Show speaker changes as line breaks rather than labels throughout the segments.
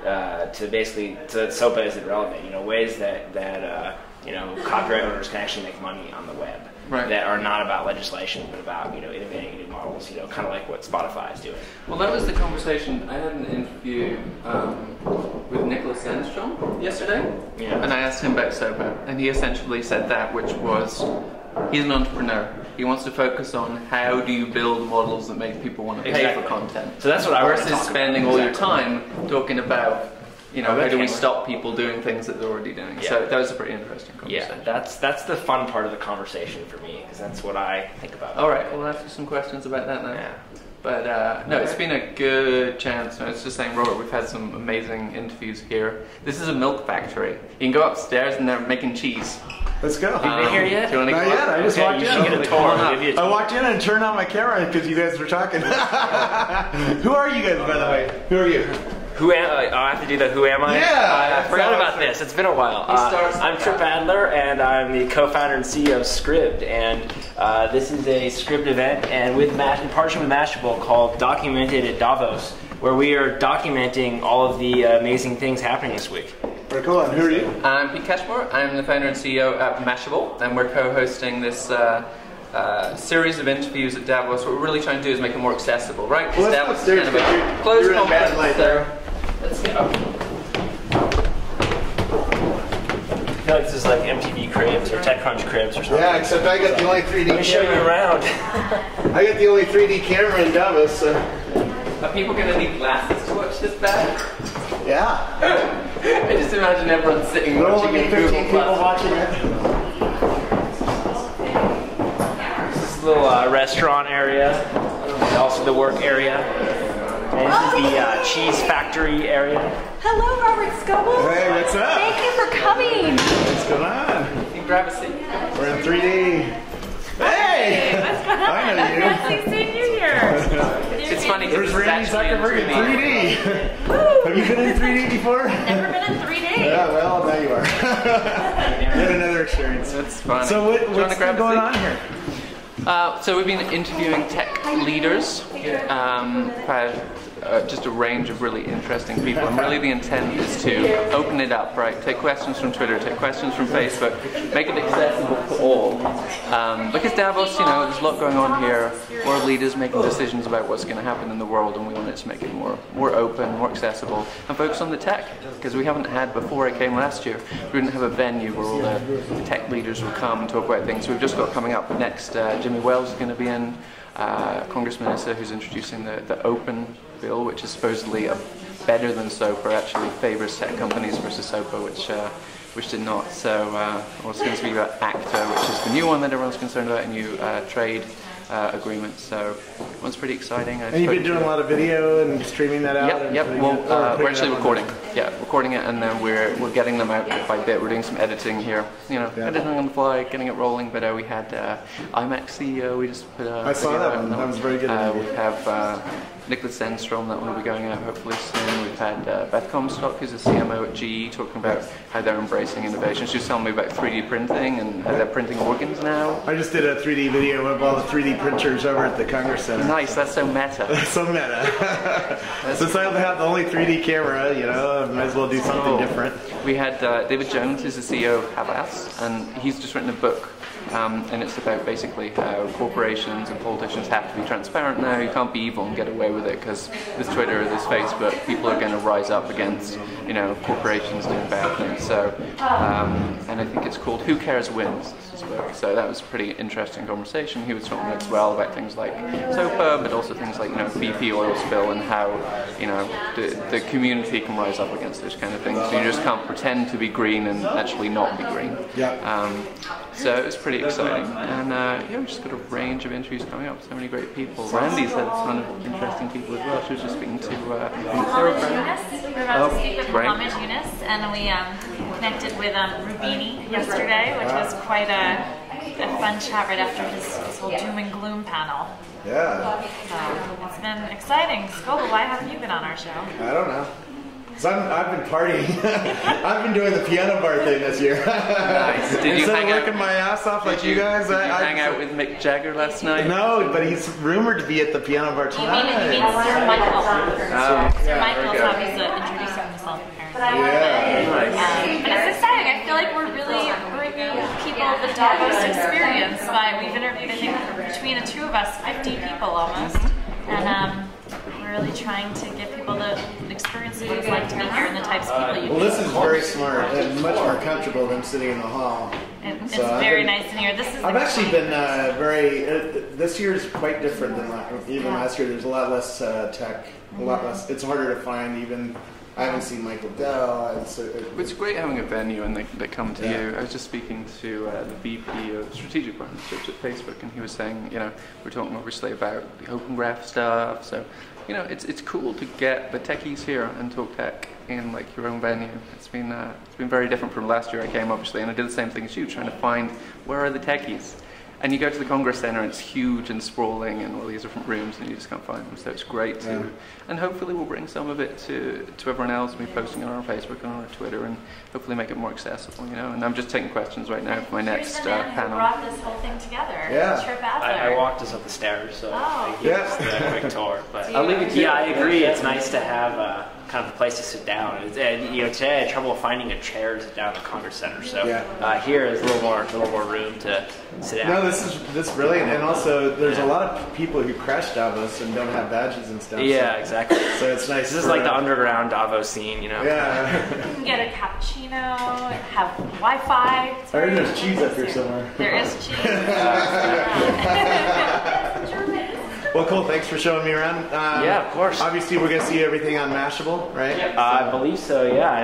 basically to SOPA isn't relevant. You know, ways that you know, copyright owners can actually make money on the web.
Right.
That are not about legislation, but about, you know, innovating new models. You know, kind of like what Spotify is doing.
Well, that was the conversation. I had an interview with Nicholas Sandstrom yesterday, and I asked him about SOPA, and he essentially said that, which was, he's an entrepreneur. He wants to focus on how do you build models that make people want to pay for content.
So that's what I want to
versus
talk
spending
about.
all your time talking about, you know, how do we stop people doing things that they're already doing?
Yeah.
So that was a pretty interesting conversation.
Yeah, that's the fun part of the conversation for me, because that's what I think about.
All right, we'll ask you some questions about that now.
Yeah.
But no, it's been a good chance. I was just saying, Robert, we've had some amazing interviews here. This is a milk factory. You can go upstairs and they're making cheese.
Let's go.
Have you been here yet?
Do you want to
Not yet. I just walked in.
You should get a tour. I'll give you a tour.
I walked in and turned on my camera because you guys were talking. Who are you guys, by the way? Who are you?
Who am I? I have to do the who am I?
Yeah.
I forgot about this. It's been a while. I'm Trip Adler, and I'm the co-founder and CEO of Scribd. And this is a Scribd event, and in partnership with Mashable, called Documented at Davos, where we are documenting all of the amazing things happening this week.
Very cool. And who are you?
I'm Pete Cashmore. I'm the founder and CEO at Mashable, and we're co-hosting this series of interviews at Davos. What we're really trying to do is make it more accessible, right?
Well, let's
Davos
upstairs,
is kind of a closed
you're in bad light
conference,
there.
Let's go.
I feel like this is like MTV Cribs or TechCrunch Cribs or something.
Yeah, except I got the only 3D
Let me show you
camera.
around.
I got the only 3D camera in Davos, so.
Are people going to need glasses to watch this back?
Yeah.
I just imagine everyone sitting
There will
watching
only
in
be 15
Google
people
Glass.
watching it.
This is a little restaurant area, and also the work area. And this is the cheese factory area.
Hello, Robert Scoble.
Hey, what's up?
Thank you for coming.
What's going on?
You can grab a seat.
We're in 3D. Hey!
What's going on?
I know you.
Nice seeing you here.
It's funny because
There's
it's
Randy
actually in
Zuckerberg in
3D.
3D.
Woo.
Have you been in 3D before?
Never been in 3D.
Yeah, well, now you are. Yet another experience.
That's funny.
So
Do you
what's
wanna grab a
going
seat?
on here?
So we've been interviewing tech leaders, just a range of really interesting people, and really the intent is to open it up, right? Take questions from Twitter, take questions from Facebook, make it accessible to all. Because Davos, you know, there's a lot going on here. World leaders making decisions about what's going to happen in the world, and we wanted to make it more open, more accessible, and focus on the tech. Because we haven't had, before I came last year, we didn't have a venue where all the tech leaders would come and talk about things. So we've just got coming up next, Jimmy Wales is going to be in, Congressman Issa, who's introducing the Open bill, which is supposedly better than SOPA, actually favours tech companies versus SOPA, which did not. So also going to speak about ACTA, which is the new one that everyone's concerned about, a new trade agreement. So one's pretty exciting.
And you've been doing a lot of video and streaming that out?
Yep. Well, we're actually recording. Yeah, recording it, and then we're getting them out bit by bit. We're doing some editing here. You know, editing on the fly, getting it rolling. But we had IMAX CEO. We just put.
I saw that one. That was very good.
We have Nicholas Sandstrom. That one will be going out hopefully soon. We've had Beth Comstock, who's a CMO at GE, talking about how they're embracing innovation. She was telling me about 3D printing and how they're printing organs now.
I just did a 3D video of all the 3D printers over at the Congress Center.
Nice. That's so meta.
So meta. Since I have the only 3D camera, you know, I might as well do something different.
We had David Jones, who's the CEO of Havas, and he's just written a book. And it's about basically how corporations and politicians have to be transparent now. You can't be evil and get away with it because there's Twitter, there's Facebook. People are going to rise up against, you know, corporations doing bad things. So, and I think it's called "Who Cares Wins." This book. So that was a pretty interesting conversation. He was talking as well about things like SOPA, but also things like, you know, BP oil spill and how, you know, the community can rise up against those kind of things. So you just can't pretend to be green and actually not be green.
Yeah.
So it was pretty exciting, and yeah, we've just got a range of interviews coming up. So many great people. Randy's had a ton of interesting people as well. She was just speaking to
Mohammed Yunus. We're about to speak with
great.
Mohammed Yunus, and we connected with Rubini yesterday, which was quite a fun chat right after his whole doom and gloom panel.
Yeah.
So it's been exciting. Scoble, why haven't you been on our show?
I don't know. I've been partying. I've been doing the piano bar thing this year.
Nice. Did you
Instead
hang
of
out?
working my ass off like you guys,
Did you hang out with Mick Jagger last night?
No, but he's rumored to be at the piano bar
You
tonight.
mean Sir Michael?
Oh,
Sir
yeah,
Michael's
very good.
obviously introducing himself And it's exciting. I feel like we're really bringing people the Davos experience by we've interviewed, I think, between the two of us, 50 people almost. And we're really trying to give people the experience it was like to be here and the types of people you
Well, this is very smart and much more comfortable than sitting in the hall.
It's very nice in here.
I've actually been this year is quite different than even last year. There's a lot less tech, a lot less. It's harder to find even. I haven't seen Michael Dell.
It's great having a venue and they come to you. I was just speaking to the VP of Strategic Partnerships at Facebook, and he was saying, we're talking obviously about the Open Graph stuff. So, it's cool to get the techies here and talk tech in like your own venue. It's been very different from last year I came, obviously, and I did the same thing as you, trying to find where are the techies. And you go to the Congress Center, and it's huge and sprawling and all these different rooms, and you just can't find them. So it's great to, and hopefully we'll bring some of it to everyone else. We'll be posting on our Facebook and on our Twitter, and hopefully make it more accessible, And I'm just taking questions right now for my next panel.
Who brought this whole thing together? Trip Adler.
I walked us up the stairs, so I gave us a quick tour. But
I'll leave it to you.
Yeah, I agree. It's nice to have kind of a place to sit down. And, today I had trouble finding a chair to sit down at the Congress Center, so here is a little more room to sit down.
No, this is brilliant, and also there's a lot of people who crash Davos and don't have badges and stuff.
Yeah, exactly.
So it's nice.
This is like the underground Davos scene,
Yeah.
You can get a cappuccino, have Wi-Fi.
I heard there's cheese up here somewhere.
There is cheese.
Well, cool. Thanks for showing me around.
Yeah, of course.
Obviously, we're going to see everything on Mashable, right?
I believe so, yeah.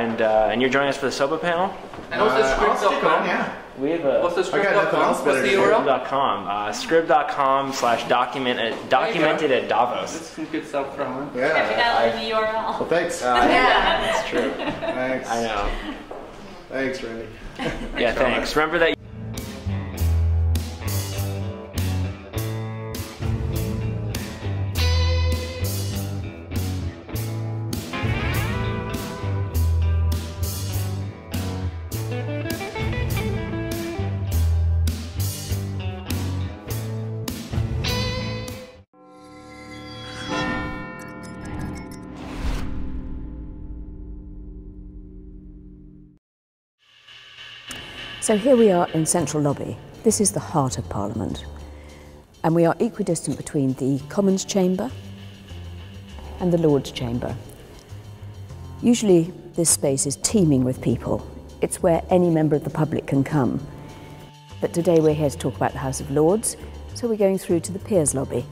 And you're joining us for the SOPA panel?
And also Scribd.com.
Yeah.
We have a...
What's the Scribd.com? What's the URL?
Scribd.com. Scribd.com/documented at Davos.
That's some good stuff from
Yeah.
We gotta learn the URL.
Well, thanks.
That's true.
Thanks.
I know.
Thanks, Randy.
Yeah, thanks. Remember that...
So here we are in Central Lobby. This is the heart of Parliament. And we are equidistant between the Commons Chamber and the Lords Chamber. Usually this space is teeming with people. It's where any member of the public can come. But today we're here to talk about the House of Lords, so we're going through to the Peers Lobby.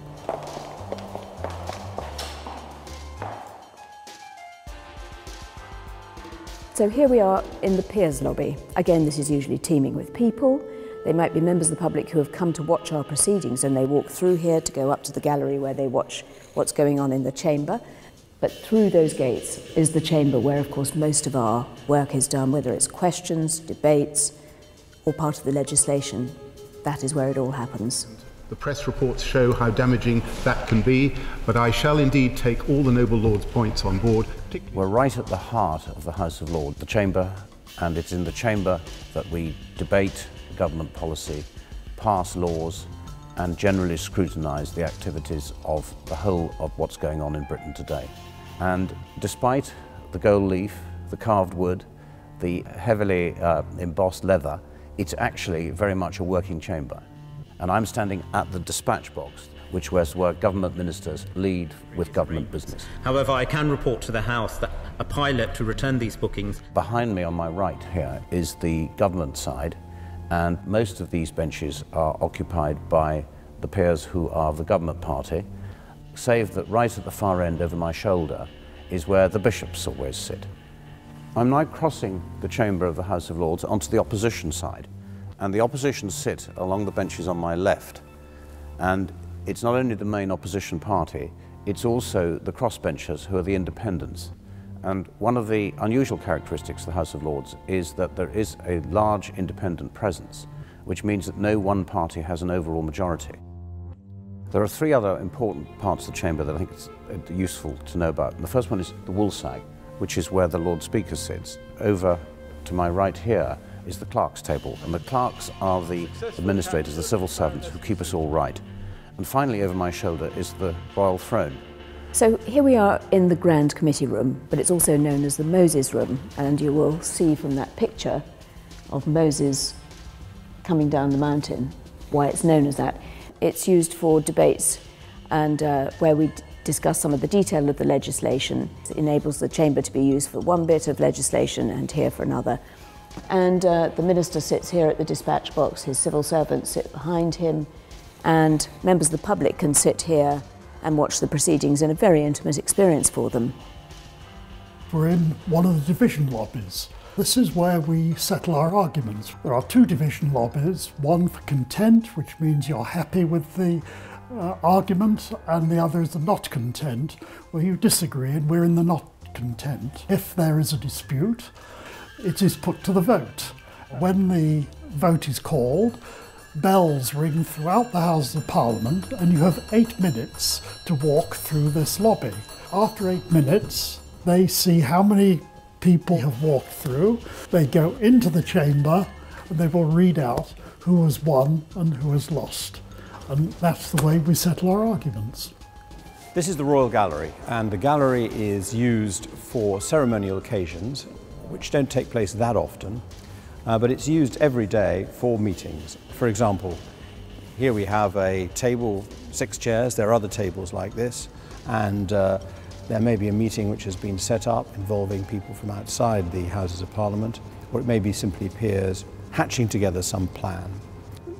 So here we are in the Peers Lobby. Again, this is usually teeming with people. They might be members of the public who have come to watch our proceedings, and they walk through here to go up to the gallery where they watch what's going on in the chamber. But through those gates is the chamber where, of course, most of our work is done, whether it's questions, debates, or part of the legislation. That is where it all happens.
The press reports show how damaging that can be, but I shall indeed take all the noble Lord's points on board.
We're right at the heart of the House of Lords, the chamber, and it's in the chamber that we debate government policy, pass laws, and generally scrutinise the activities of the whole of what's going on in Britain today. And despite the gold leaf, the carved wood, the heavily embossed leather, it's actually very much a working chamber. And I'm standing at the dispatch box, which was where government ministers lead with government business.
However, I can report to the House that a pilot to return these bookings...
Behind me on my right here is the government side, and most of these benches are occupied by the peers who are the government party, save that right at the far end over my shoulder is where the bishops always sit. I'm now crossing the chamber of the House of Lords onto the opposition side, and the opposition sit along the benches on my left. And it's not only the main opposition party, it's also the crossbenchers who are the independents. And one of the unusual characteristics of the House of Lords is that there is a large independent presence, which means that no one party has an overall majority. There are three other important parts of the chamber that I think it's useful to know about. And the first one is the woolsack, which is where the Lord Speaker sits. Over to my right here is the clerk's table, and the clerks are the administrators, the civil servants who keep us all right. And finally, over my shoulder is the royal throne.
So here we are in the Grand Committee Room, but it's also known as the Moses Room, and you will see from that picture of Moses coming down the mountain why it's known as that. It's used for debates and where we discuss some of the detail of the legislation. It enables the chamber to be used for one bit of legislation and here for another. And the minister sits here at the dispatch box, his civil servants sit behind him, and members of the public can sit here and watch the proceedings in a very intimate experience for them.
We're in one of the division lobbies. This is where we settle our arguments. There are two division lobbies, one for content, which means you're happy with the argument, and the other is the not content, where you disagree, and we're in the not content. If there is a dispute, it is put to the vote. When the vote is called, bells ring throughout the Houses of Parliament, and you have 8 minutes to walk through this lobby. After 8 minutes, they see how many people have walked through. They go into the chamber, and they will read out who has won and who has lost. And that's the way we settle our arguments.
This is the Royal Gallery, and the gallery is used for ceremonial occasions, which don't take place that often, but it's used every day for meetings. For example, here we have a table, 6 chairs. There are other tables like this, and there may be a meeting which has been set up involving people from outside the Houses of Parliament, or it may be simply peers hatching together some plan.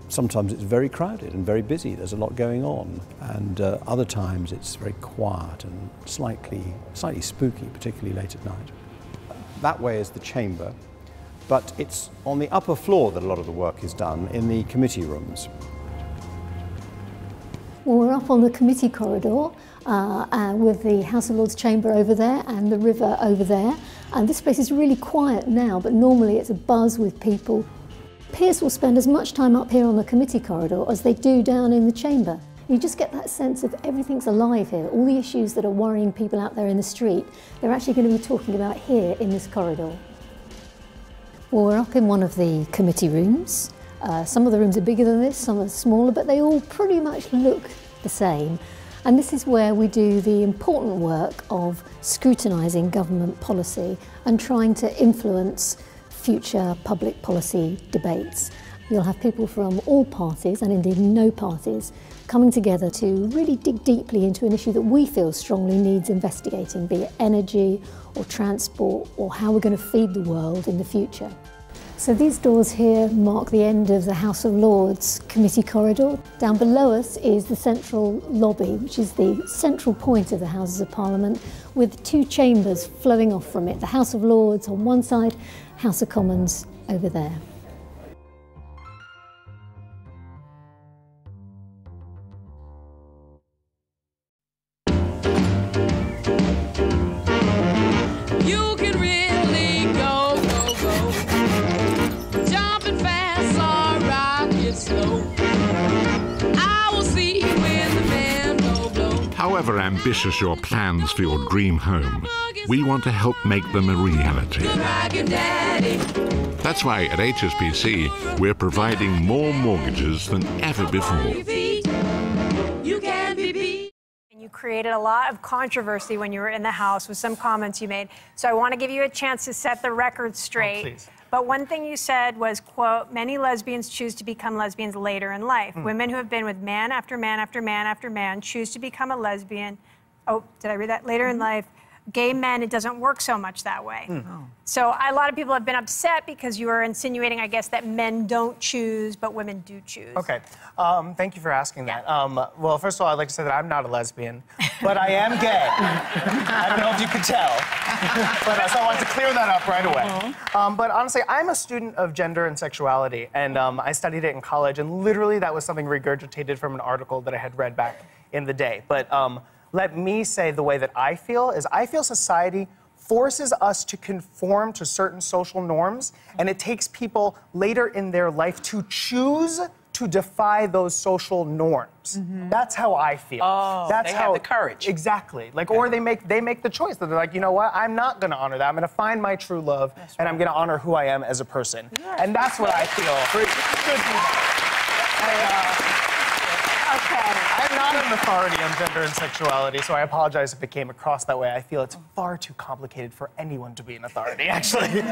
Sometimes it's very crowded and very busy, there's a lot going on, and other times it's very quiet and slightly spooky, particularly late at night. That way is the chamber, but it's on the upper floor that a lot of the work is done, in the committee rooms.
Well, we're up on the committee corridor with the House of Lords chamber over there and the river over there, and this place is really quiet now, but normally it's a buzz with people. Peers will spend as much time up here on the committee corridor as they do down in the chamber. You just get that sense of everything's alive here. All the issues that are worrying people out there in the street, they're actually going to be talking about here in this corridor. Well, we're up in one of the committee rooms. Some of the rooms are bigger than this, some are smaller, but they all pretty much look the same. And this is where we do the important work of scrutinising government policy and trying to influence future public policy debates. You'll have people from all parties, and indeed no parties, coming together to really dig deeply into an issue that we feel strongly needs investigating, be it energy or transport or how we're going to feed the world in the future. So these doors here mark the end of the House of Lords committee corridor. Down below us is the central lobby, which is the central point of the Houses of Parliament, with 2 chambers flowing off from it. The House of Lords on one side, House of Commons over there.
However ambitious your plans for your dream home, we want to help make them a reality. That's why at HSBC, we're providing more mortgages than ever before.
You created a lot of controversy when you were in the House with some comments you made. So I want to give you a chance to set the record straight.
Oh, please.
But one thing you said was, quote, many lesbians choose to become lesbians later in life. Women who have been with man after man after man after man choose to become a lesbian. Oh, did I read that? Later in life. Gay men, it doesn't work so much that way. So a lot of people have been upset because you were insinuating, I guess, that men don't choose, but women do choose.
Okay. Thank you for asking that. Well, first of all, I'd like to say that I'm not a lesbian, but I am gay. I don't know if you could tell. But so I wanted to clear that up right away. But honestly, I'm a student of gender and sexuality, and I studied it in college, and literally that was something regurgitated from an article that I had read back in the day. But let me say the way that I feel is I feel society forces us to conform to certain social norms, and it takes people later in their life to choose to defy those social norms. That's how I feel.
Oh,
that's
they
how
have the courage.
Exactly. Like, or they make the choice that they're like, you know what? I'm not going to honor that. I'm going to find my true love, and I'm going to honor who I am as a person. And that's what I feel.
Okay.
I'm not an authority on gender and sexuality, so I apologize if it came across that way. I feel it's far too complicated for anyone to be an authority, actually.